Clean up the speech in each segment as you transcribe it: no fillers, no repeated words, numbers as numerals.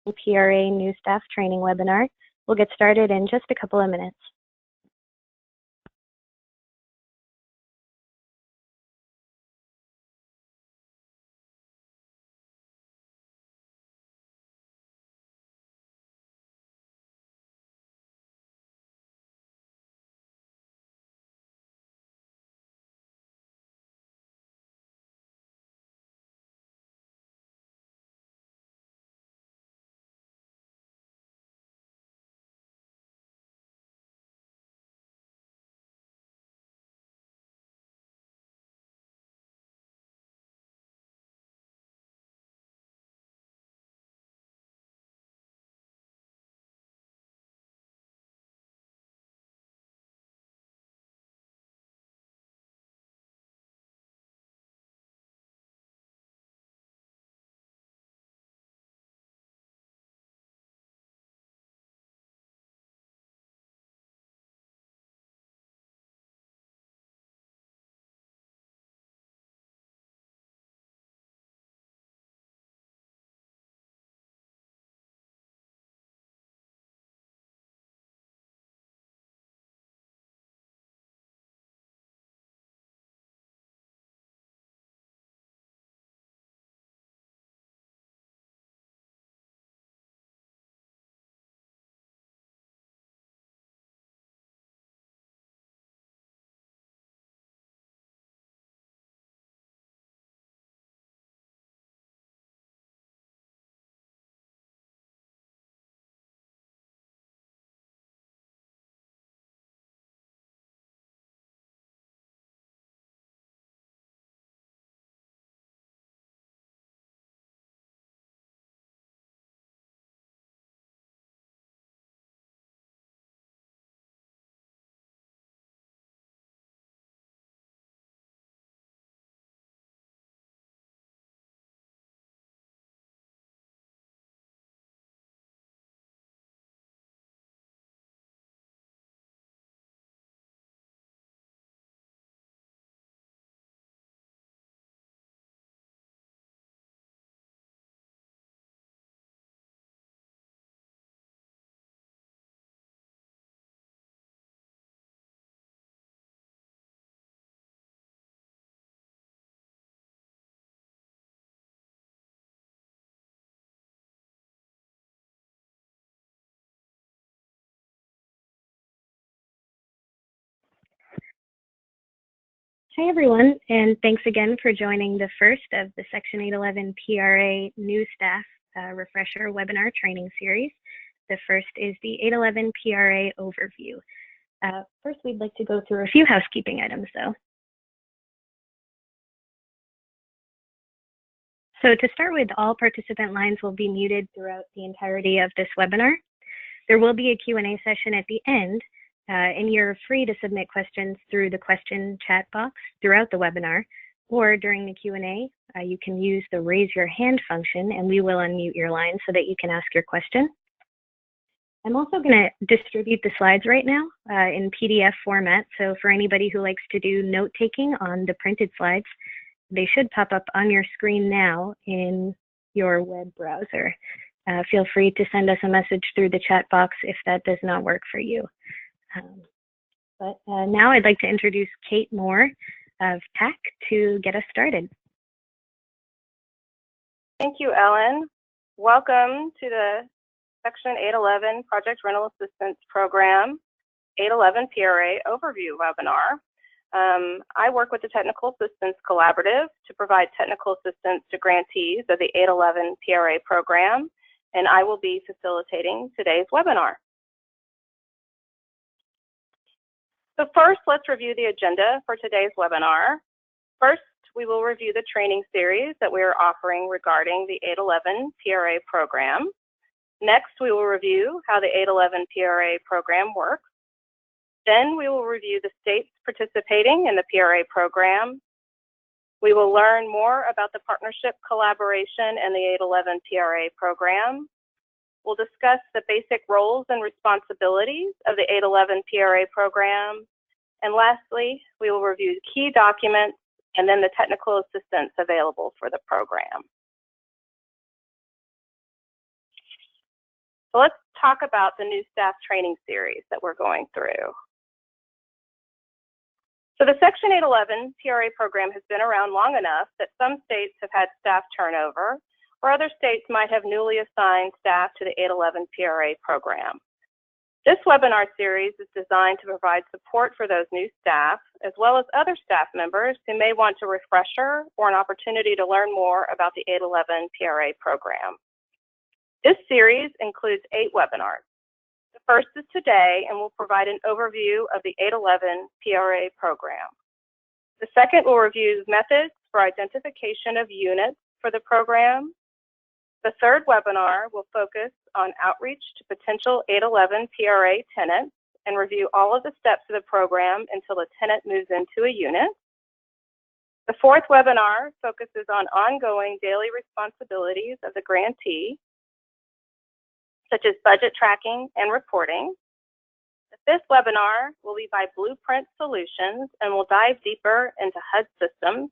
PRA new staff training webinar. We'll get started in just a couple of minutes. Hi everyone, and thanks again for joining the first of the Section 811 PRA new staff refresher webinar training series. The first is the 811 PRA overview. First, we'd like to go through a few housekeeping items though. So to start with, all participant lines will be muted throughout the entirety of this webinar. There will be a Q&A session at the end, and you're free to submit questions through the question chat box throughout the webinar, or during the Q&A, you can use the raise your hand function and we will unmute your line so that you can ask your question. I'm also going to distribute the slides right now in PDF format, so for anybody who likes to do note-taking on the printed slides, they should pop up on your screen now in your web browser. Feel free to send us a message through the chat box if that does not work for you. But now I'd like to introduce Kate Moore of TAC to get us started. Thank you, Ellen. Welcome to the Section 811 Project Rental Assistance Program 811 PRA Overview webinar. I work with the Technical Assistance Collaborative to provide technical assistance to grantees of the 811 PRA program, and I will be facilitating today's webinar. So first, let's review the agenda for today's webinar. First, we will review the training series that we are offering regarding the 811 PRA program. Next, we will review how the 811 PRA program works. Then we will review the states participating in the PRA program. We will learn more about the partnership collaboration and the 811 PRA program. We'll discuss the basic roles and responsibilities of the 811 PRA program. And lastly, we will review key documents and then the technical assistance available for the program. So let's talk about the new staff training series that we're going through. So the Section 811 PRA program has been around long enough that some states have had staff turnover, or other states might have newly assigned staff to the 811 PRA program. This webinar series is designed to provide support for those new staff, as well as other staff members who may want a refresher or an opportunity to learn more about the 811 PRA program. This series includes 8 webinars. The first is today and will provide an overview of the 811 PRA program. The second will review methods for identification of units for the program. The third webinar will focus on outreach to potential 811 PRA tenants and review all of the steps of the program until a tenant moves into a unit. The fourth webinar focuses on ongoing daily responsibilities of the grantee, such as budget tracking and reporting. The fifth webinar will be by Blueprint Solutions and will dive deeper into HUD systems.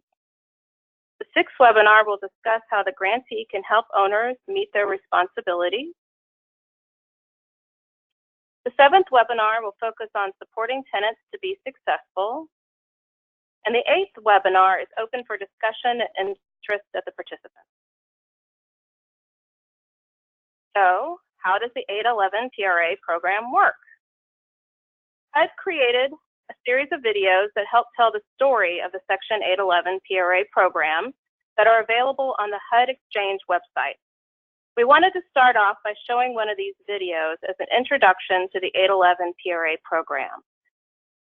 The sixth webinar will discuss how the grantee can help owners meet their responsibilities. The seventh webinar will focus on supporting tenants to be successful. And the eighth webinar is open for discussion and interest of the participants. So, how does the 811 PRA program work? I've created a series of videos that help tell the story of the Section 811 PRA program that are available on the HUD Exchange website. We wanted to start off by showing one of these videos as an introduction to the 811 PRA program.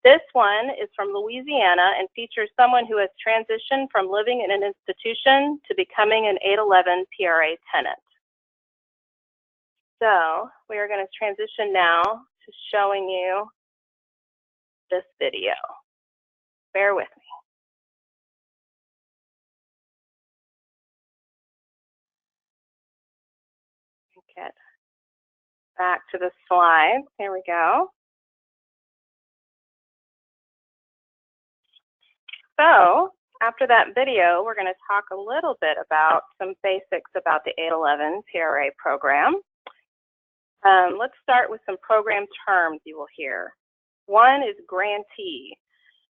This one is from Louisiana and features someone who has transitioned from living in an institution to becoming an 811 PRA tenant. So we are going to transition now to showing you this video. Bear with me. Get back to the slides. Here we go. So after that video, we're going to talk a little bit about some basics about the 811 PRA program. Let's start with some program terms you will hear. One is grantee.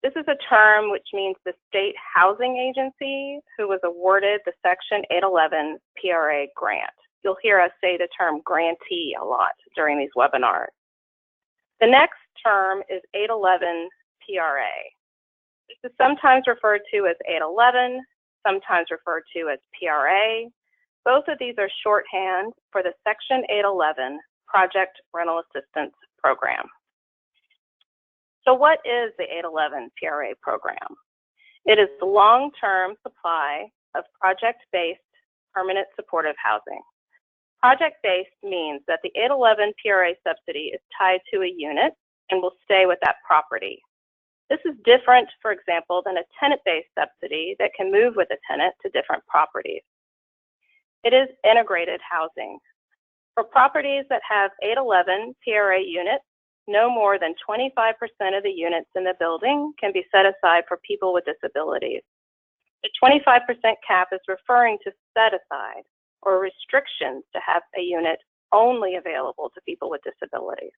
This is a term which means the state housing agency who was awarded the Section 811 PRA grant. You'll hear us say the term grantee a lot during these webinars. The next term is 811 PRA. This is sometimes referred to as 811, sometimes referred to as PRA. Both of these are shorthand for the Section 811 Project Rental Assistance Program. So what is the 811 PRA program? It is the long-term supply of project-based permanent supportive housing. Project-based means that the 811 PRA subsidy is tied to a unit and will stay with that property. This is different, for example, than a tenant-based subsidy that can move with a tenant to different properties. It is integrated housing. For properties that have 811 PRA units, no more than 25% of the units in the building can be set aside for people with disabilities. The 25% cap is referring to set aside or restrictions to have a unit only available to people with disabilities.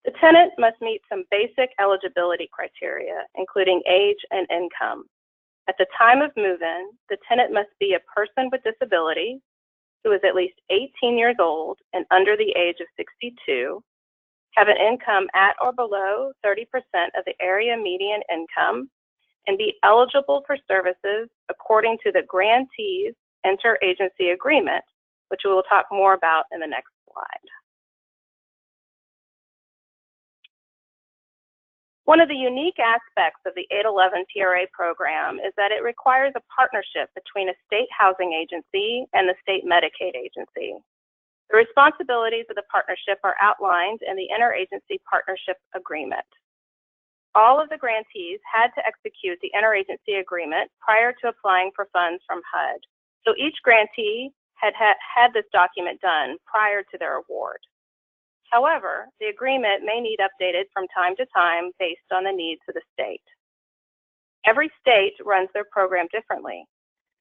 The tenant must meet some basic eligibility criteria, including age and income. At the time of move-in, the tenant must be a person with disability who is at least 18 years old and under the age of 62, have an income at or below 30% of the area median income, and be eligible for services according to the grantee's Interagency Agreement, which we will talk more about in the next slide. One of the unique aspects of the 811 PRA program is that it requires a partnership between a state housing agency and the state Medicaid agency. The responsibilities of the partnership are outlined in the Interagency Partnership Agreement. All of the grantees had to execute the Interagency Agreement prior to applying for funds from HUD. So each grantee had this document done prior to their award. However, the agreement may need updated from time to time based on the needs of the state. Every state runs their program differently.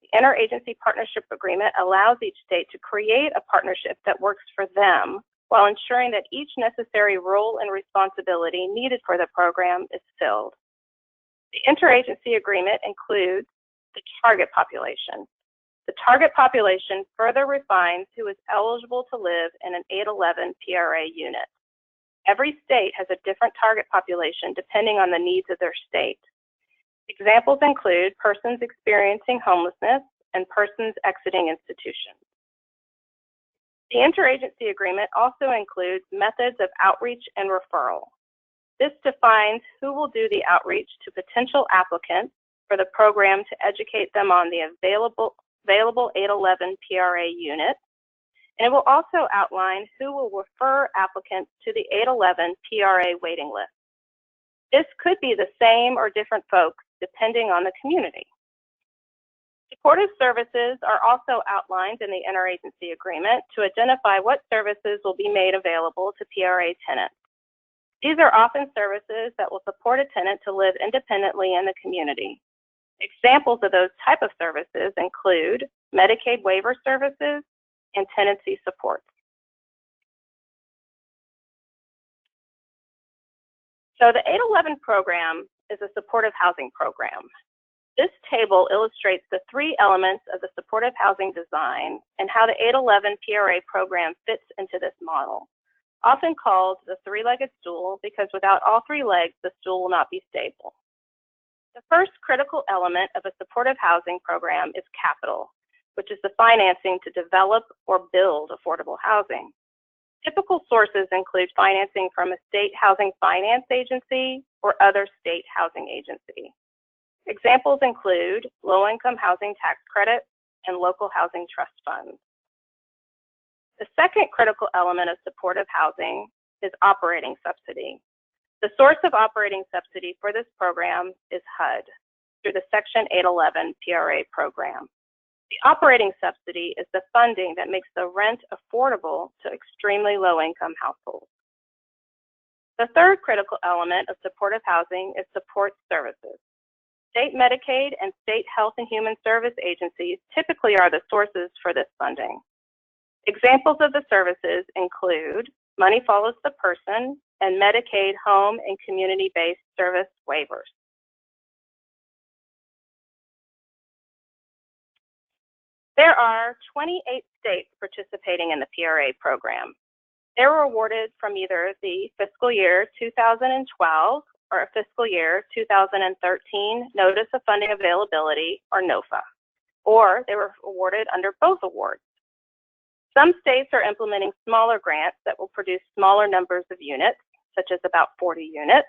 The Interagency Partnership Agreement allows each state to create a partnership that works for them while ensuring that each necessary role and responsibility needed for the program is filled. The Interagency Agreement includes the target population. The target population further refines who is eligible to live in an 811 PRA unit. Every state has a different target population depending on the needs of their state. Examples include persons experiencing homelessness and persons exiting institutions. The Interagency Agreement also includes methods of outreach and referral. This defines who will do the outreach to potential applicants for the program to educate them on the available 811 PRA units, and it will also outline who will refer applicants to the 811 PRA waiting list. This could be the same or different folks depending on the community. Supportive services are also outlined in the Interagency Agreement to identify what services will be made available to PRA tenants. These are often services that will support a tenant to live independently in the community. Examples of those type of services include Medicaid waiver services and tenancy support. So the 811 program is a supportive housing program. This table illustrates the three elements of the supportive housing design and how the 811 PRA program fits into this model, often called the three-legged stool because without all three legs, the stool will not be stable. The first critical element of a supportive housing program is capital, which is the financing to develop or build affordable housing. Typical sources include financing from a state housing finance agency or other state housing agency. Examples include low-income housing tax credits and local housing trust funds. The second critical element of supportive housing is operating subsidy. The source of operating subsidy for this program is HUD through the Section 811 PRA program. The operating subsidy is the funding that makes the rent affordable to extremely low-income households. The third critical element of supportive housing is support services. State Medicaid and state health and human service agencies typically are the sources for this funding. Examples of the services include Money Follows the Person and Medicaid home and community-based service waivers. There are 28 states participating in the PRA program. They were awarded from either the fiscal year 2012 or a fiscal year 2013 Notice of Funding Availability, or NOFA, or they were awarded under both awards. Some states are implementing smaller grants that will produce smaller numbers of units, such as about 40 units.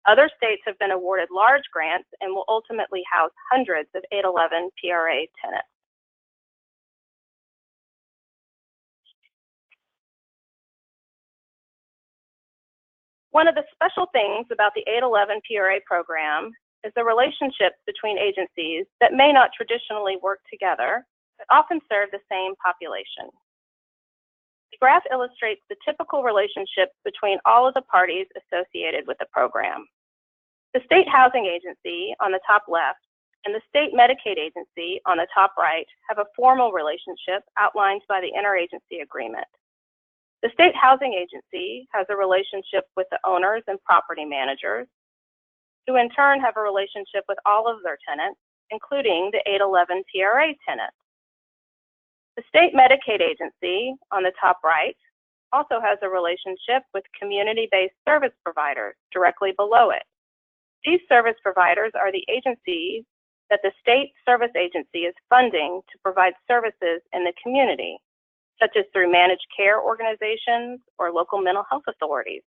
Other states have been awarded large grants and will ultimately house hundreds of 811 PRA tenants. One of the special things about the 811 PRA program is the relationships between agencies that may not traditionally work together, but often serve the same population. The graph illustrates the typical relationships between all of the parties associated with the program. The State Housing Agency on the top left and the State Medicaid Agency on the top right have a formal relationship outlined by the Interagency Agreement. The State Housing Agency has a relationship with the owners and property managers, who in turn have a relationship with all of their tenants, including the 811 PRA tenants. The State Medicaid Agency on the top right also has a relationship with community-based service providers directly below it. These service providers are the agencies that the state service agency is funding to provide services in the community, such as through managed care organizations or local mental health authorities.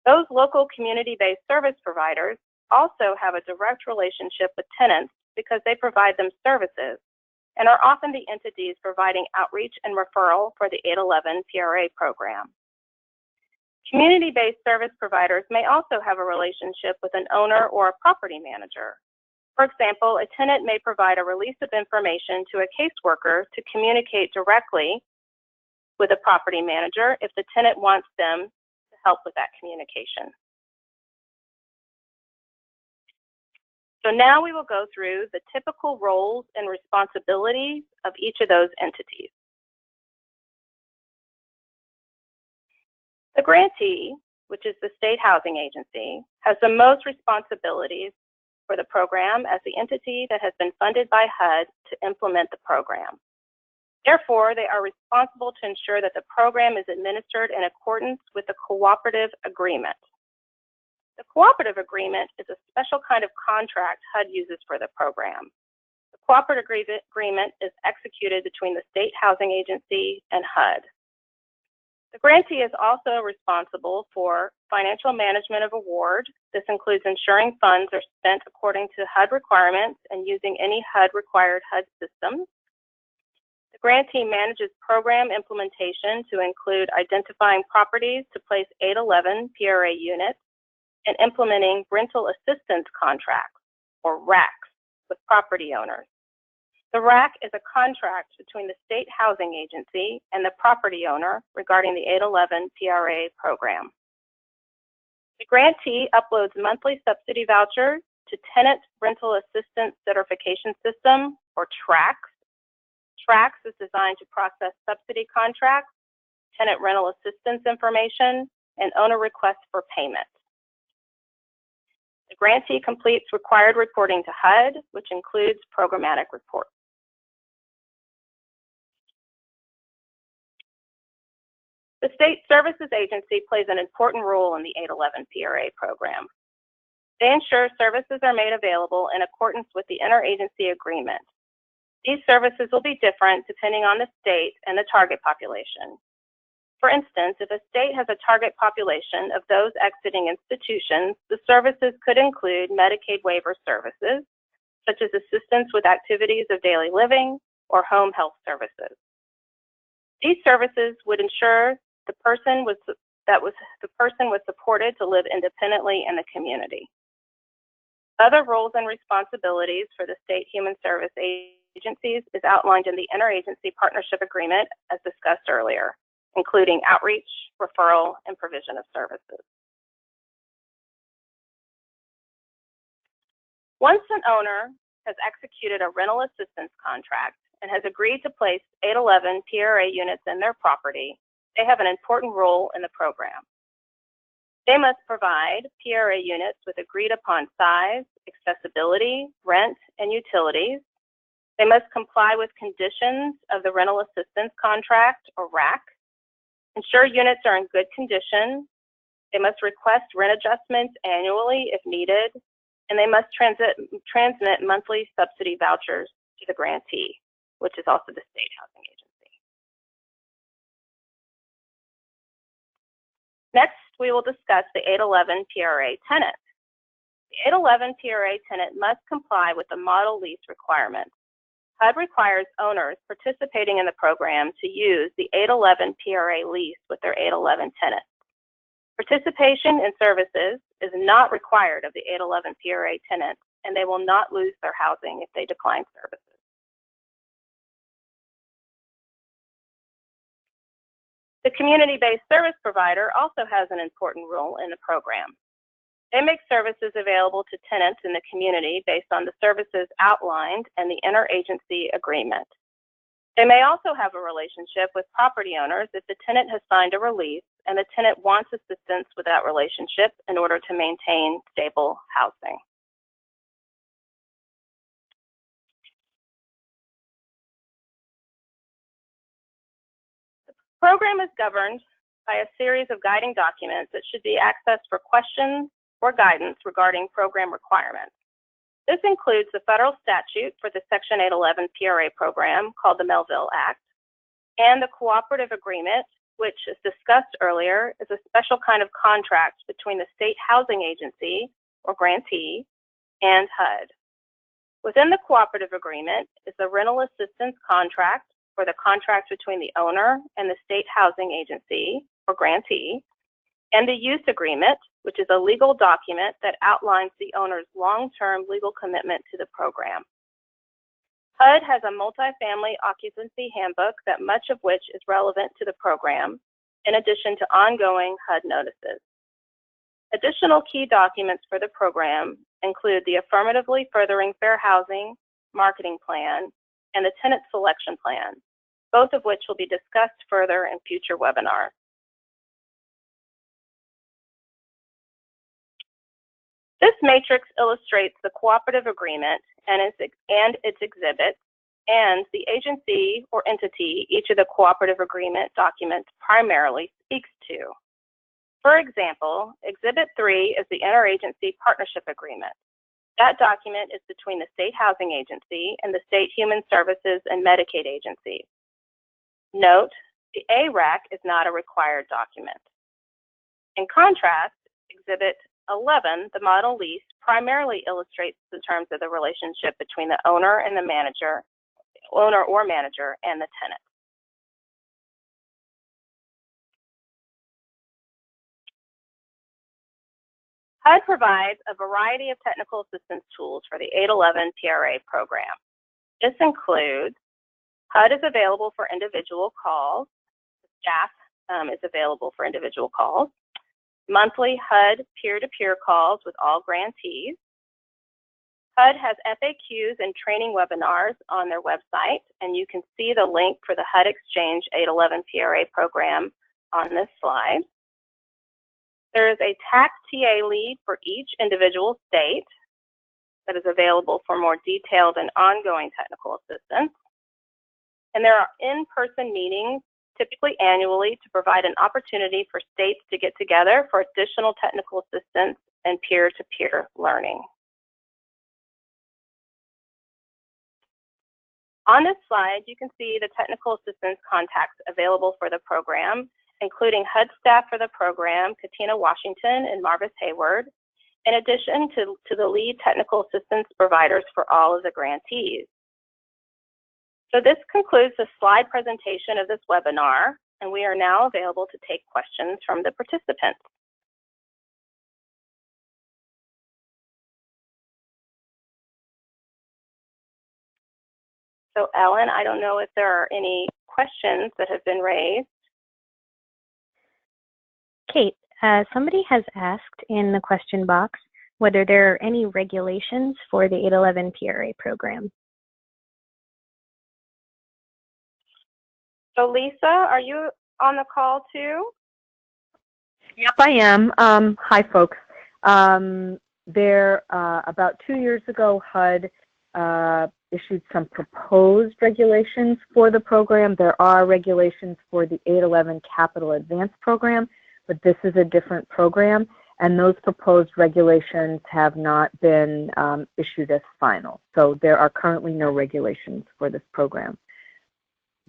Those local community-based service providers also have a direct relationship with tenants because they provide them services and are often the entities providing outreach and referral for the 811 PRA program. Community-based service providers may also have a relationship with an owner or a property manager. For example, a tenant may provide a release of information to a caseworker to communicate directly with a property manager if the tenant wants them to help with that communication. So now we will go through the typical roles and responsibilities of each of those entities. The grantee, which is the state housing agency, has the most responsibilities for the program as the entity that has been funded by HUD to implement the program. Therefore, they are responsible to ensure that the program is administered in accordance with the cooperative agreement. The cooperative agreement is a special kind of contract HUD uses for the program. The cooperative agreement is executed between the State Housing Agency and HUD. The grantee is also responsible for financial management of award. This includes ensuring funds are spent according to HUD requirements and using any HUD-required HUD systems. The grantee manages program implementation to include identifying properties to place 811 PRA units and implementing rental assistance contracts, or RACs, with property owners. The RAC is a contract between the State Housing Agency and the property owner regarding the 811 PRA program. The grantee uploads monthly subsidy vouchers to Tenant Rental Assistance Certification System, or TRACS. TRACS is designed to process subsidy contracts, tenant rental assistance information, and owner requests for payment. The grantee completes required reporting to HUD, which includes programmatic reports. The State Services Agency plays an important role in the 811 PRA program. They ensure services are made available in accordance with the Interagency Agreement. These services will be different depending on the state and the target population. For instance, if a state has a target population of those exiting institutions, the services could include Medicaid waiver services, such as assistance with activities of daily living or home health services. These services would ensure the person was supported to live independently in the community. Other roles and responsibilities for the state human service agencies is outlined in the Interagency Partnership Agreement, as discussed earlier, including outreach, referral, and provision of services. Once an owner has executed a rental assistance contract and has agreed to place 811 PRA units in their property, they have an important role in the program. They must provide PRA units with agreed upon size, accessibility, rent, and utilities. They must comply with conditions of the rental assistance contract, or RAC, ensure units are in good condition. They must request rent adjustments annually if needed, and they must transmit monthly subsidy vouchers to the grantee, which is also the State Housing Agency. Next, we will discuss the 811 PRA tenant. The 811 PRA tenant must comply with the model lease requirements. HUD requires owners participating in the program to use the 811 PRA lease with their 811 tenants. Participation in services is not required of the 811 PRA tenants, and they will not lose their housing if they decline services. The community-based service provider also has an important role in the program. They make services available to tenants in the community based on the services outlined in the Interagency Agreement. They may also have a relationship with property owners if the tenant has signed a release and the tenant wants assistance with that relationship in order to maintain stable housing. The program is governed by a series of guiding documents that should be accessed for questions or guidance regarding program requirements. This includes the federal statute for the Section 811 PRA program called the Melville Act, and the cooperative agreement, which, as discussed earlier, is a special kind of contract between the State Housing Agency, or grantee, and HUD. Within the cooperative agreement is the rental assistance contract, or the contract between the owner and the State Housing Agency, or grantee, and the use agreement, which is a legal document that outlines the owner's long-term legal commitment to the program. HUD has a multifamily occupancy handbook that much of which is relevant to the program, in addition to ongoing HUD notices. Additional key documents for the program include the Affirmatively Furthering Fair Housing Marketing Plan and the Tenant Selection Plan, both of which will be discussed further in future webinars. This matrix illustrates the cooperative agreement and its exhibits and the agency or entity each of the cooperative agreement documents primarily speaks to. For example, Exhibit 3 is the Interagency Partnership Agreement. That document is between the State Housing Agency and the State Human Services and Medicaid agencies. Note, the ARAC is not a required document. In contrast, Exhibit 11, the model lease, primarily illustrates the terms of the relationship between the owner and the manager, owner or manager, and the tenant. HUD provides a variety of technical assistance tools for the 811 PRA program. This includes HUD is available for individual calls. Staff is available for individual calls. Monthly HUD peer-to-peer calls with all grantees. HUD has FAQs and training webinars on their website, and you can see the link for the HUD Exchange 811 PRA program on this slide. There is a tax TA lead for each individual state that is available for more detailed and ongoing technical assistance. And there are in-person meetings, typically annually, to provide an opportunity for states to get together for additional technical assistance and peer-to-peer learning. On this slide, you can see the technical assistance contacts available for the program, including HUD staff for the program, Katina Washington and Marvis Hayward, in addition to the lead technical assistance providers for all of the grantees. So this concludes the slide presentation of this webinar, and we are now available to take questions from the participants. So Ellen, I don't know if there are any questions that have been raised. Kate, somebody has asked in the question box whether there are any regulations for the 811 PRA program. So Lisa, are you on the call too? Yep, I am. Hi, folks. About 2 years ago, HUD issued some proposed regulations for the program. There are regulations for the 811 Capital Advance Program, but this is a different program, and those proposed regulations have not been issued as final. So there are currently no regulations for this program.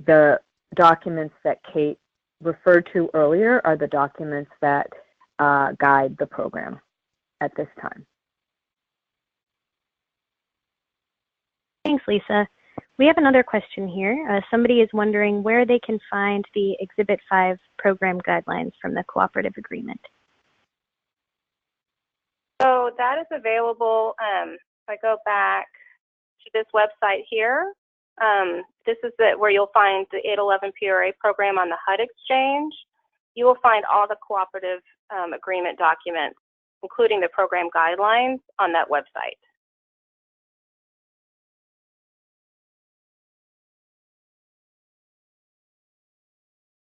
The documents that Kate referred to earlier are the documents that guide the program at this time. Thanks, Lisa. We have another question here. Somebody is wondering where they can find the Exhibit 5 program guidelines from the cooperative agreement. So that is available, if I go back to this website here, this is where you'll find the 811 PRA program on the HUD Exchange. You will find all the cooperative agreement documents, including the program guidelines, on that website.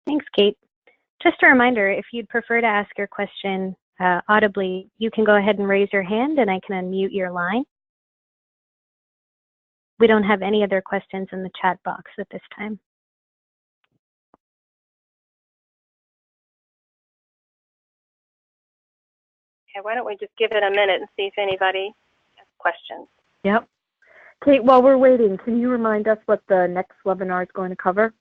Thanks, Kate. Just a reminder, if you'd prefer to ask your question audibly, you can go ahead and raise your hand and I can unmute your line. We don't have any other questions in the chat box at this time. Okay, why don't we just give it a minute and see if anybody has questions. Yep. Kate, while we're waiting, can you remind us what the next webinar is going to cover?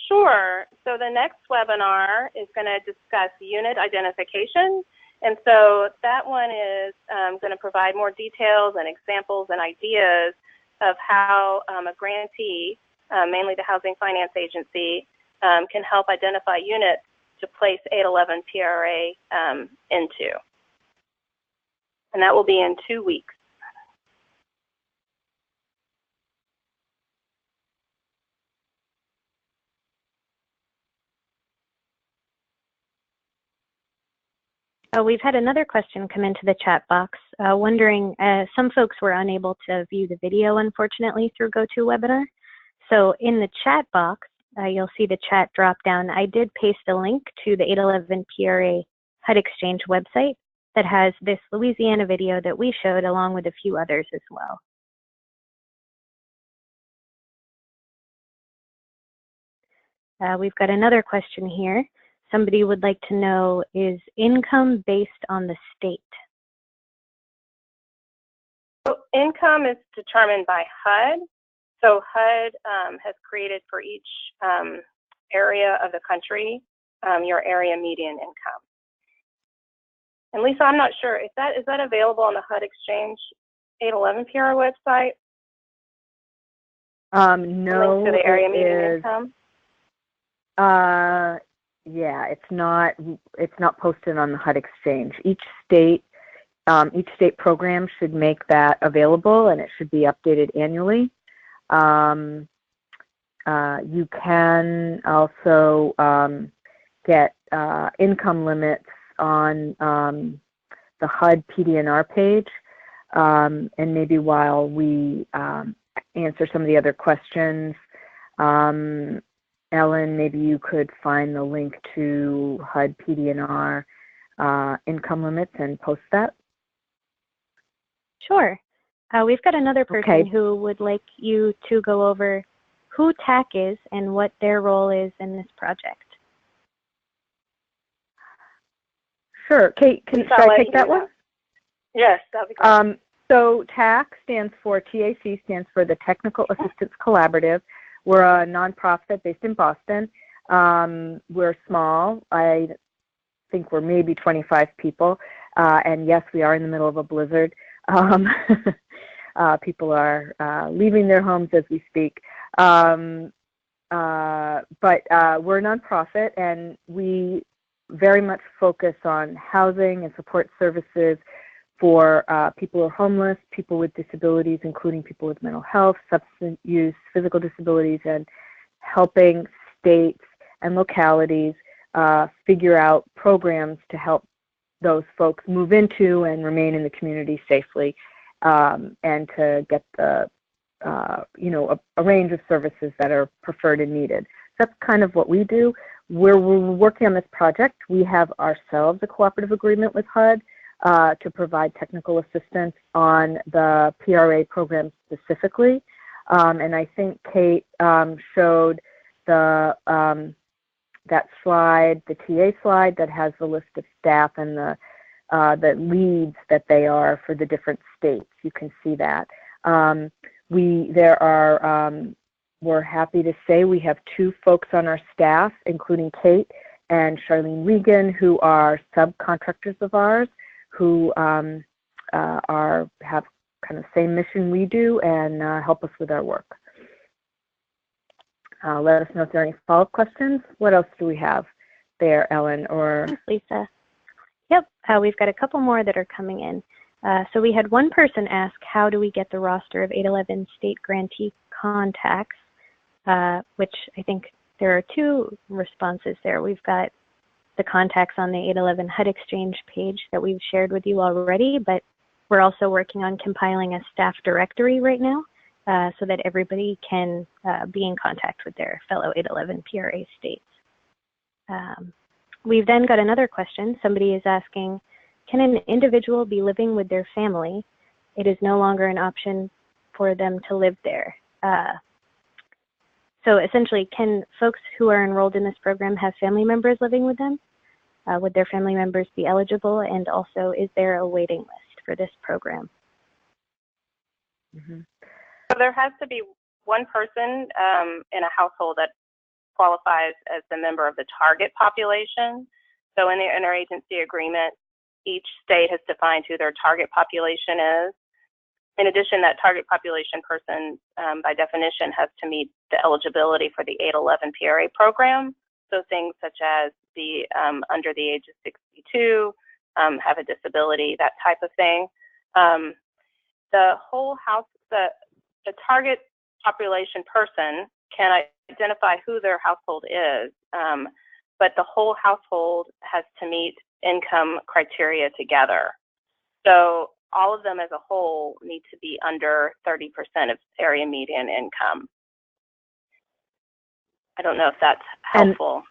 Sure. So the next webinar is going to discuss unit identification. And so that one is going to provide more details and examples and ideas of how a grantee, mainly the Housing Finance Agency, can help identify units to place 811 PRA into. And that will be in 2 weeks. We've had another question come into the chat box, wondering, some folks were unable to view the video, unfortunately, through GoToWebinar. So in the chat box, you'll see the chat drop down. I did paste a link to the 811 PRA HUD Exchange website that has this Louisiana video that we showed, along with a few others as well. We've got another question here. Somebody would like to know, is income based on the state? So income is determined by HUD. So HUD has created for each area of the country your area median income. And Lisa, I'm not sure, is that available on the HUD Exchange 811 PRA website? No, link to the area median income? Yeah, it's not posted on the HUD Exchange. Each state program should make that available, and it should be updated annually. You can also get income limits on the HUD PD&R page, and maybe while we answer some of the other questions, Ellen, maybe you could find the link to HUD PD&R income limits and post that. Sure. We've got another person who would like you to go over who TAC is and what their role is in this project. Sure. Kate, should I take that one? Yes, that'd be great. So TAC stands for, TAC stands for the Technical Assistance Collaborative. We're a nonprofit based in Boston. We're small. I think we're maybe 25 people. And yes, we are in the middle of a blizzard. People are leaving their homes as we speak. But we're a nonprofit, and we very much focus on housing and support services for people who are homeless, people with disabilities, including people with mental health, substance use, physical disabilities, and helping states and localities figure out programs to help those folks move into and remain in the community safely, and to get the, a range of services that are preferred and needed. So that's kind of what we do. We're working on this project. We have ourselves a cooperative agreement with HUD to provide technical assistance on the PRA program specifically. And I think Kate showed the that slide, the TA slide that has the list of staff and the leads that they are for the different states. You can see that. We're happy to say we have 2 folks on our staff, including Kate and Charlene Regan, who are subcontractors of ours, who have kind of the same mission we do and help us with our work. Let us know if there are any follow-up questions. What else do we have there, Ellen? Or thanks, Lisa. Yep, we've got a couple more that are coming in. So we had one person ask, how do we get the roster of 811 state grantee contacts, which I think there are 2 responses there. We've got the contacts on the 811 HUD Exchange page that we've shared with you already, but we're also working on compiling a staff directory right now so that everybody can be in contact with their fellow 811 PRA states. We've then got another question. Somebody is asking, can an individual be living with their family? It is no longer an option for them to live there. So essentially, can folks who are enrolled in this program have family members living with them? Would their family members be eligible? And also, is there a waiting list for this program? Mm-hmm. So there has to be one person in a household that qualifies as a member of the target population. So in the Interagency Agreement, each state has defined who their target population is. In addition, that target population person, by definition, has to meet the eligibility for the 811 PRA program. So things such as be under the age of 62, have a disability, that type of thing. The whole house, the target population person can identify who their household is, but the whole household has to meet income criteria together. So all of them as a whole need to be under 30% of area median income. I don't know if that's helpful.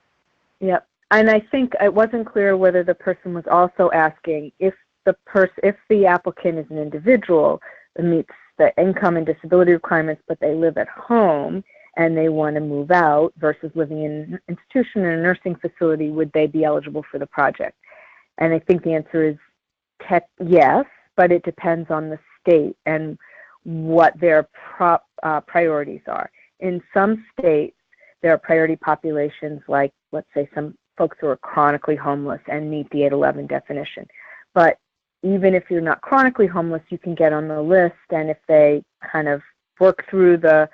Yep. And I think it wasn't clear whether the person was also asking if the applicant is an individual that meets the income and disability requirements, but they live at home and they want to move out versus living in an institution or a nursing facility, would they be eligible for the project? And I think the answer is yes, but it depends on the state and what their priorities are. In some states, there are priority populations like, let's say, some folks who are chronically homeless and meet the 811 definition. But even if you're not chronically homeless, you can get on the list, and if they kind of work through the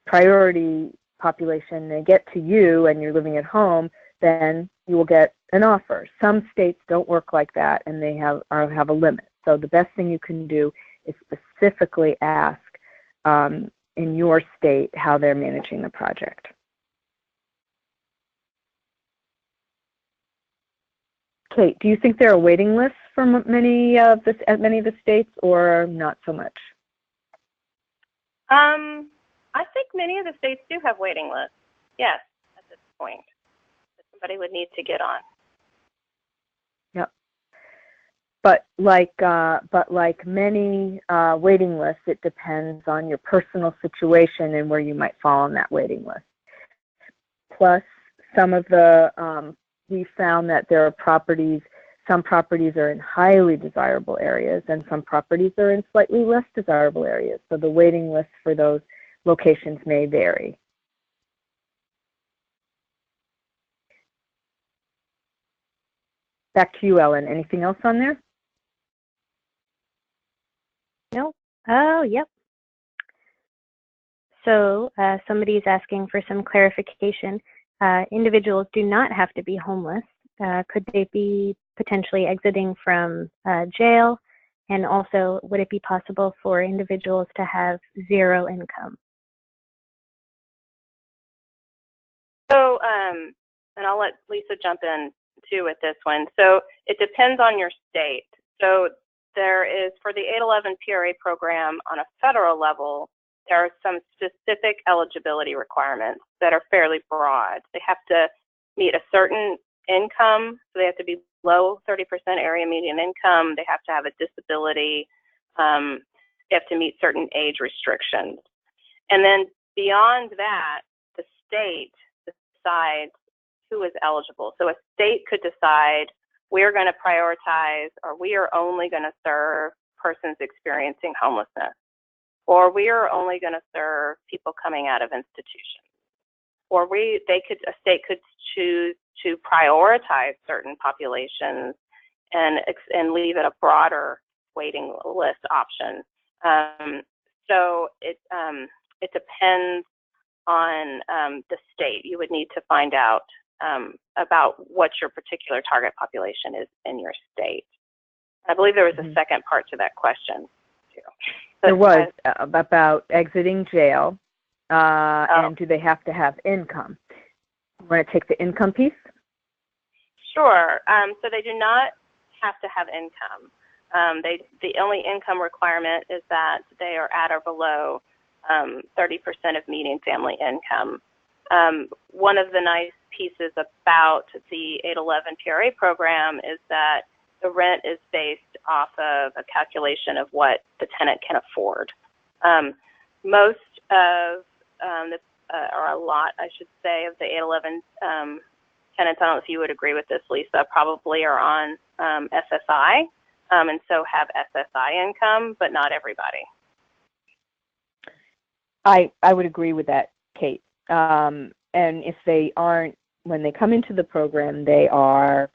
priority population, they get to you and you're living at home, then you will get an offer. Some states don't work like that, and they have a limit. So the best thing you can do is specifically ask in your state how they're managing the project. Kate, do you think there are waiting lists for many of the states, or not so much? I think many of the states do have waiting lists. Yes, at this point, that somebody would need to get on. Yep. But like many waiting lists, it depends on your personal situation and where you might fall on that waiting list. Plus, some of the we found that there are some properties are in highly desirable areas and some properties are in slightly less desirable areas. So the waiting list for those locations may vary. Back to you, Ellen. Anything else on there? No. Oh, yep. So somebody's asking for some clarification. Individuals do not have to be homeless. Could they be potentially exiting from jail? And also, would it be possible for individuals to have zero income? So, and I'll let Lisa jump in too with this one. So it depends on your state. So there is, for the 811 PRA program on a federal level, there are some specific eligibility requirements that are fairly broad. They have to meet a certain income, so they have to be below 30% area median income. They have to have a disability. They have to meet certain age restrictions. And then beyond that, the state decides who is eligible. So a state could decide we're going to prioritize, or we are only going to serve persons experiencing homelessness, or we are only going to serve people coming out of institutions, or a state could choose to prioritize certain populations and leave it a broader waiting list option. So it depends on the state. You would need to find out about what your particular target population is in your state. I believe there was a second part to that question too. There was about exiting jail, and do they have to have income? You want to take the income piece? Sure. So they do not have to have income. The only income requirement is that they are at or below 30% of median family income. One of the nice pieces about the 811 PRA program is that the rent is based off of a calculation of what the tenant can afford. Most of or a lot, I should say, of the 811 tenants, I don't know if you would agree with this, Lisa, probably are on SSI, and so have SSI income, but not everybody. I would agree with that, Kate. And if they aren't, when they come into the program, they are,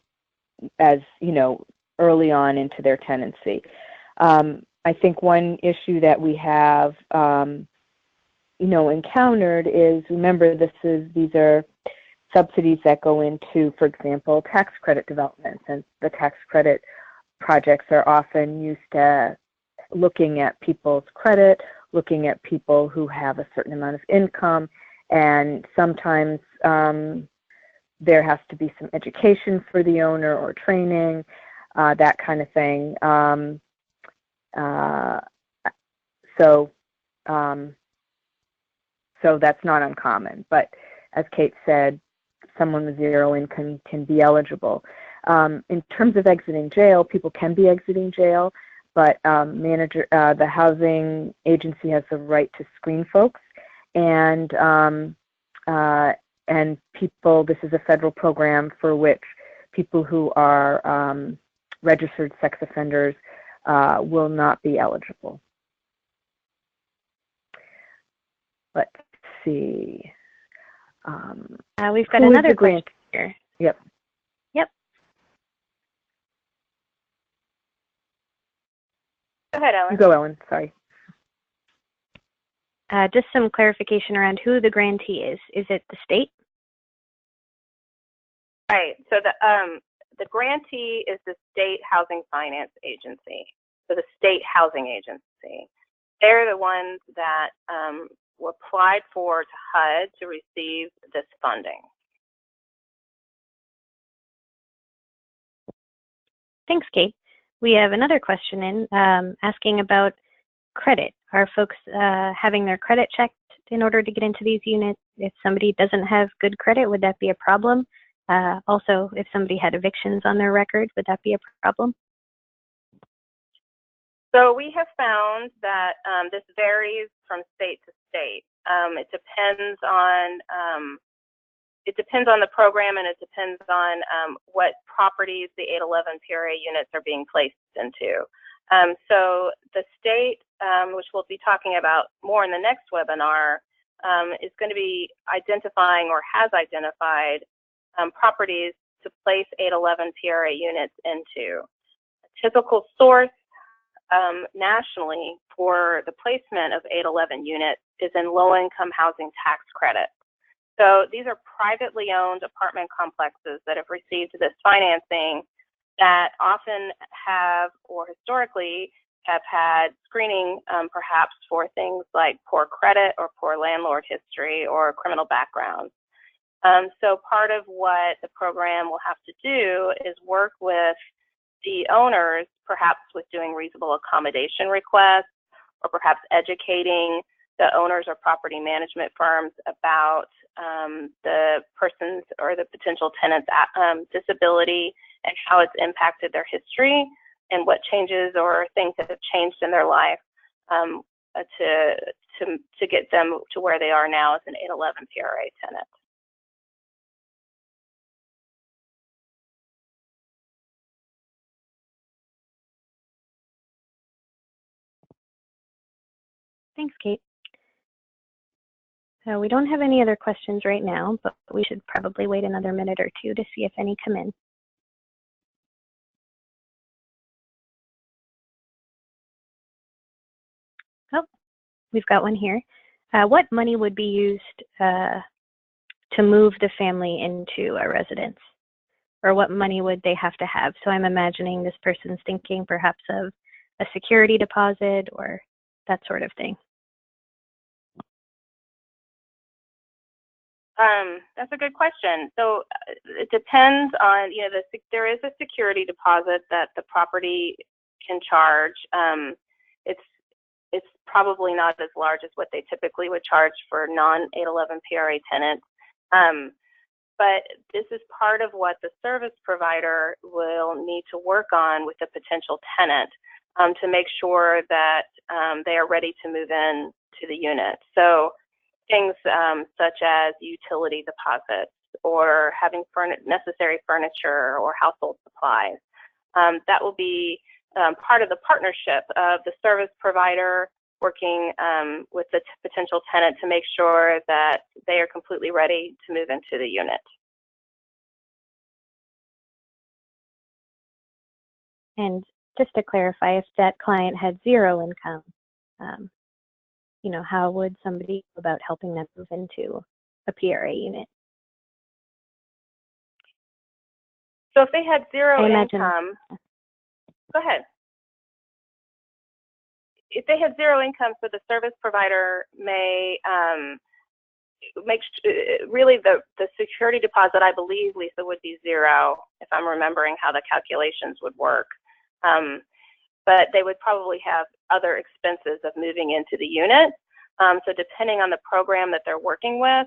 as you know, early on into their tenancy. I think one issue that we have, encountered is, remember, these are subsidies that go into, for example, tax credit developments, and the tax credit projects are often used to looking at people's credit, looking at people who have a certain amount of income, and sometimes there has to be some education for the owner or training, that kind of thing. So that's not uncommon. But as Kate said, someone with zero income can be eligible. In terms of exiting jail, people can be exiting jail, but the housing agency has the right to screen folks, and people. This is a federal program for which people who are registered sex offenders will not be eligible. Let's see. We've got another question here. Yep. Go ahead, Ellen. You go, Ellen. Sorry. Just some clarification around who the grantee is. Is it the state? Right. So the grantee is the State Housing Finance Agency. So the State Housing Agency. They're the ones that applied for to HUD to receive this funding. Thanks, Kate. We have another question in asking about credit. Are folks having their credit checked in order to get into these units? If somebody doesn't have good credit, would that be a problem? Also, if somebody had evictions on their record, would that be a problem? So we have found that this varies from state to state. It depends on the program, and it depends on what properties the 811 PRA units are being placed into. So the state, which we'll be talking about more in the next webinar, is going to be identifying or has identified properties to place 811 PRA units into. A typical source nationally for the placement of 811 units is in low-income housing tax credits. So these are privately owned apartment complexes that have received this financing that often have, or historically have had screening perhaps for things like poor credit or poor landlord history or criminal background. So part of what the program will have to do is work with the owners, perhaps with doing reasonable accommodation requests, or perhaps educating the owners or property management firms about the person's or the potential tenant's disability and how it's impacted their history and what changes or things that have changed in their life to get them to where they are now as an 811 PRA tenant. Thanks, Kate. So we don't have any other questions right now, but we should probably wait another minute or two to see if any come in. Oh, we've got one here. What money would be used to move the family into a residence? Or what money would they have to have? So I'm imagining this person's thinking perhaps of a security deposit or that sort of thing. That's a good question. So it depends on, there is a security deposit that the property can charge. It's probably not as large as what they typically would charge for non-811 PRA tenants. But this is part of what the service provider will need to work on with the potential tenant to make sure that they are ready to move in to the unit. So things such as utility deposits or having necessary furniture or household supplies. That will be part of the partnership of the service provider working with the potential tenant to make sure that they are completely ready to move into the unit. And just to clarify, if that client had zero income, how would somebody go about helping them move into a PRA unit? So if they had zero income, go ahead. If they had zero income, so the service provider may really the security deposit, I believe, Lisa, would be zero if I'm remembering how the calculations would work. But they would probably have other expenses of moving into the unit. So depending on the program that they're working with,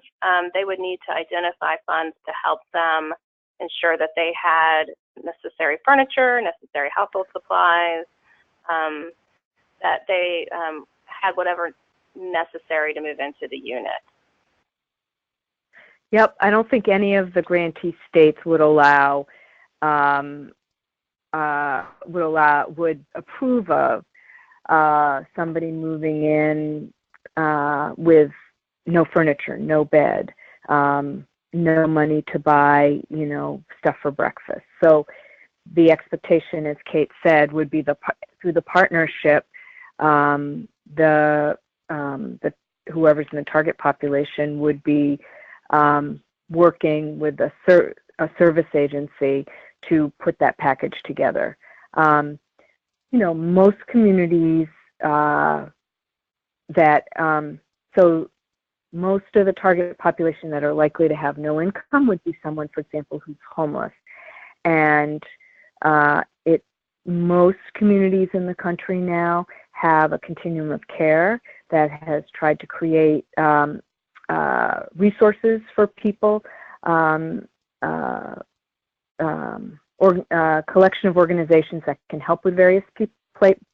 they would need to identify funds to help them ensure that they had necessary furniture, necessary household supplies, that they had whatever necessary to move into the unit. Yep, I don't think any of the grantee states would would approve of somebody moving in with no furniture, no bed, no money to buy, stuff for breakfast. So the expectation, as Kate said, would be through the partnership, whoever's in the target population would be working with a service agency to put that package together. Most communities so most of the target population that are likely to have no income would be someone, for example, who's homeless. And most communities in the country now have a continuum of care that has tried to create resources for people, collection of organizations that can help with various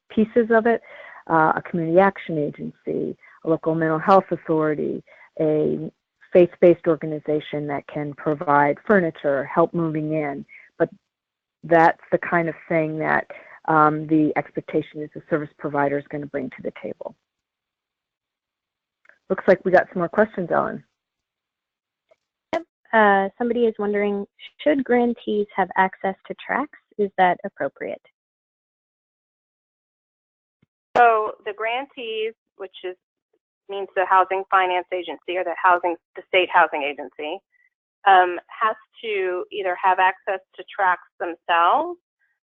pieces of it, a community action agency, a local mental health authority, a faith-based organization that can provide furniture, help moving in. But that's the kind of thing that the expectation is the service provider is going to bring to the table. Looks like we got some more questions, Ellen. Yep. Somebody is wondering, should grantees have access to tracts? Is that appropriate? So the grantees, which means the Housing Finance Agency or the State Housing Agency, has to either have access to tracts themselves.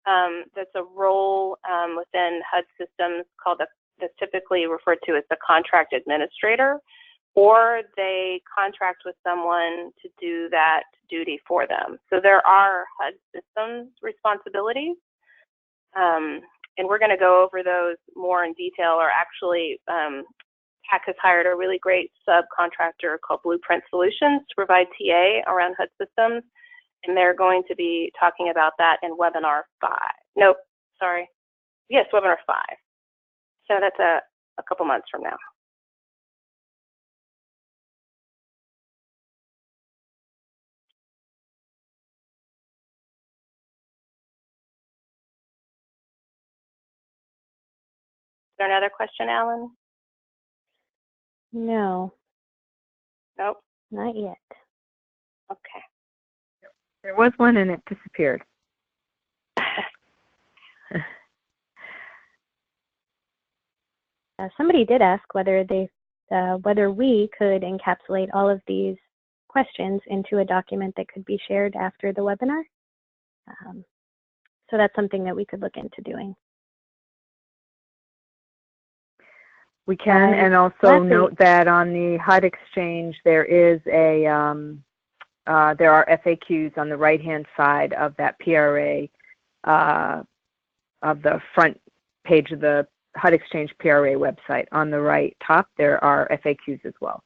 That's a role within HUD systems that's typically referred to as the contract administrator, or they contract with someone to do that duty for them. So there are HUD systems responsibilities, and we're going to go over those more in detail. Or actually, TAC has hired a really great subcontractor called Blueprint Solutions to provide TA around HUD systems, and they're going to be talking about that in webinar 5. Nope, sorry. Yes, webinar 5. So that's a couple months from now. Is there another question, Alan? No. Nope. Not yet. Okay. There was one and it disappeared. Somebody did ask whether we could encapsulate all of these questions into a document that could be shared after the webinar. So that's something that we could look into doing. We can, and also note that on the HUD Exchange there is there are FAQs on the right-hand side of that PRA, of the front page of the HUD Exchange PRA website. On the right top, there are FAQs as well.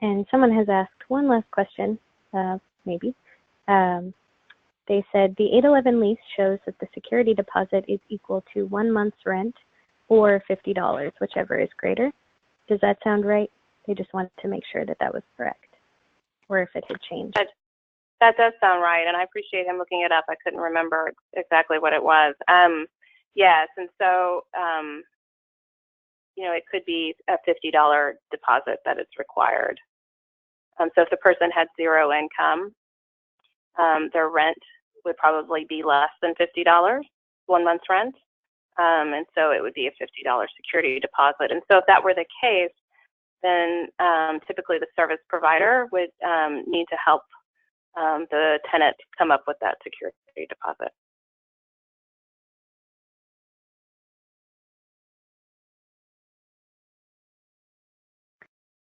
And someone has asked one last question, maybe. They said the 811 lease shows that the security deposit is equal to 1 month's rent or $50, whichever is greater. Does that sound right? They just wanted to make sure that that was correct, or if it had changed. That does sound right, and I appreciate him looking it up. I couldn't remember exactly what it was. Yes, and so, it could be a $50 deposit that is required. So if the person had zero income, their rent would probably be less than $50, 1 month's rent. And so it would be a $50 security deposit. And so if that were the case, then typically the service provider would need to help the tenant come up with that security deposit.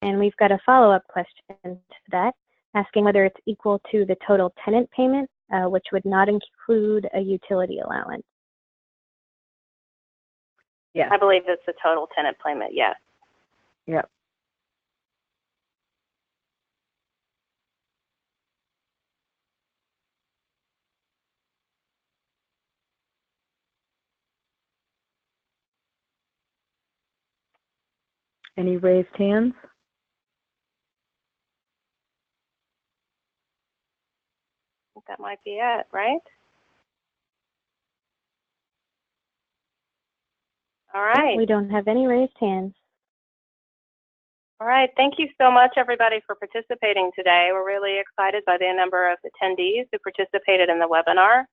And we've got a follow-up question to that, asking whether it's equal to the total tenant payment, which would not include a utility allowance. Yeah. I believe it's the total tenant payment, yes. Yep. Any raised hands? I think that might be it, right? All right. We don't have any raised hands. All right. Thank you so much, everybody, for participating today. We're really excited by the number of attendees who participated in the webinar.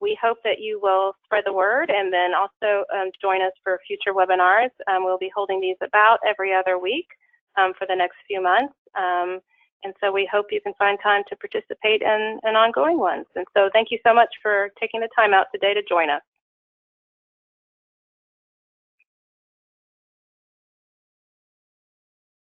We hope that you will spread the word and then also join us for future webinars. We'll be holding these about every other week for the next few months. And so we hope you can find time to participate in ongoing ones. And so thank you so much for taking the time out today to join us.